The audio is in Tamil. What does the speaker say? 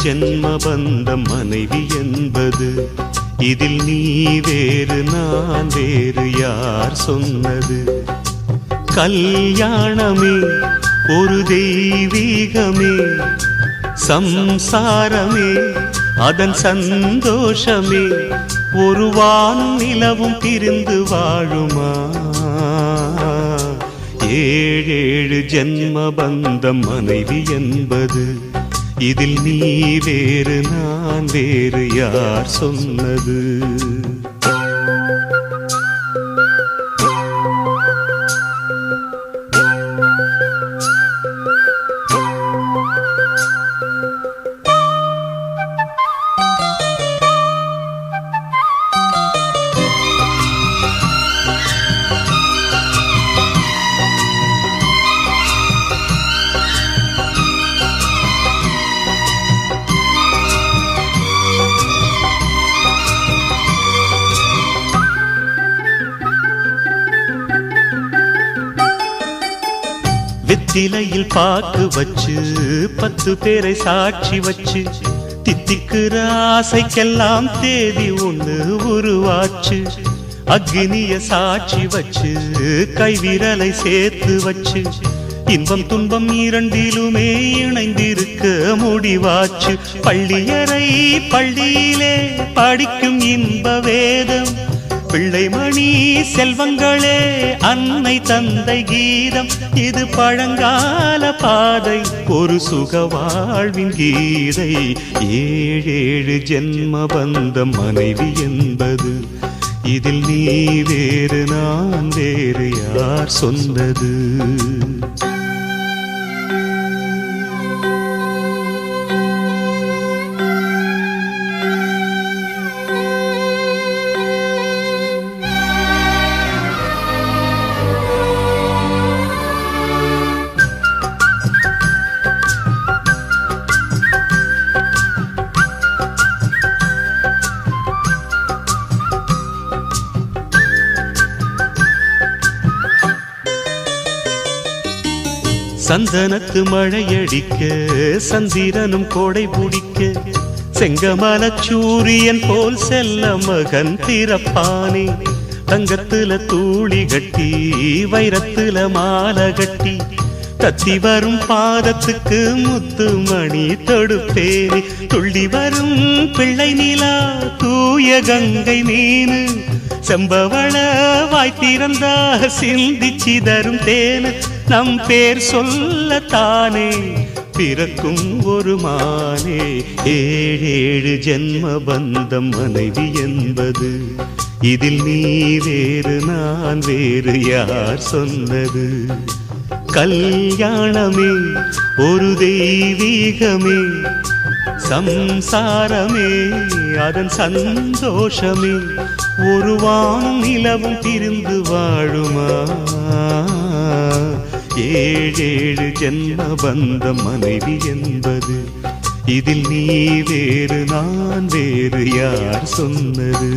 ஜென்ம பந்தம் மனைவி என்பது. இதில் நீ வேறு நான் வேறு யார் சொன்னது? கல்யாணமே ஒரு தெய்வீகமே, சம்சாரமே அதன் சந்தோஷமே. ஒரு வானும் நிலவும் பிரிந்து வாழுமா? ஏழேழு ஜென்ம பந்தம் மனைவி என்பது. இதில் நீ வேறு நான் வேறு யார் சொன்னது? வெற்றிலையில் பாக்கு வச்சு 10 பேரை சாட்சி வச்சு, தித்திக்கிற ஆசைக்கெல்லாம் தேதி ஒண்ணு உருவாச்சு. அக்னிய சாட்சி வச்சு கைவிரலை சேர்த்து வச்சு, இன்பம் துன்பம் இரண்டிலுமே இணைந்திருக்க முடிவாச்சு. பள்ளியறை பள்ளியிலே படிக்கும் இன்ப வேதம், பிள்ளைமணி செல்வங்களே அன்னை தந்தை கீதம். இது பழங்கால பாதை, ஒரு சுக வாழ்வின் கீதை. ஏழேழு ஜென்ம பந்தம் மனைவி என்பது. இதில் நீ வேறு நான் வேறு யார் சொன்னது? சந்தனத்து மழையடிக்க சந்திரனும் கோடை பிடிக்க, செங்கமல சூரியன் போல் செல்ல மகன் பிறப்பானே. தங்கத்துல தூளி கட்டி வைரத்துல மாலை கட்டி, தத்தி வரும் பாதத்துக்கு முத்து மணி தொடுப்பேனே. துள்ளி வரும் பிள்ளை நிலா தூய கங்கை மீனு, செம்பவள வாய்த்திறந்தா சிந்திச்சி தரும் தேனு. நம் பேர் சொல்லத்தானே பிறக்கும் ஒரு மானே. ஏழேழு ஜென்ம பந்தம் மனைவி என்பது. இதில் நீ வேறு நான் வேறு யார் சொன்னது? கல்யாணமே ஒரு தெய்வீகமே, சம்சாரமே அதன் சந்தோஷமே. ஒரு வானும் நிலவும் பிரிந்து வாழுமா? ஏழேழு ஜென்ம பந்தம் மனைவி என்பது. இதில் நீ வேறு நான் வேறு யார் சொன்னது?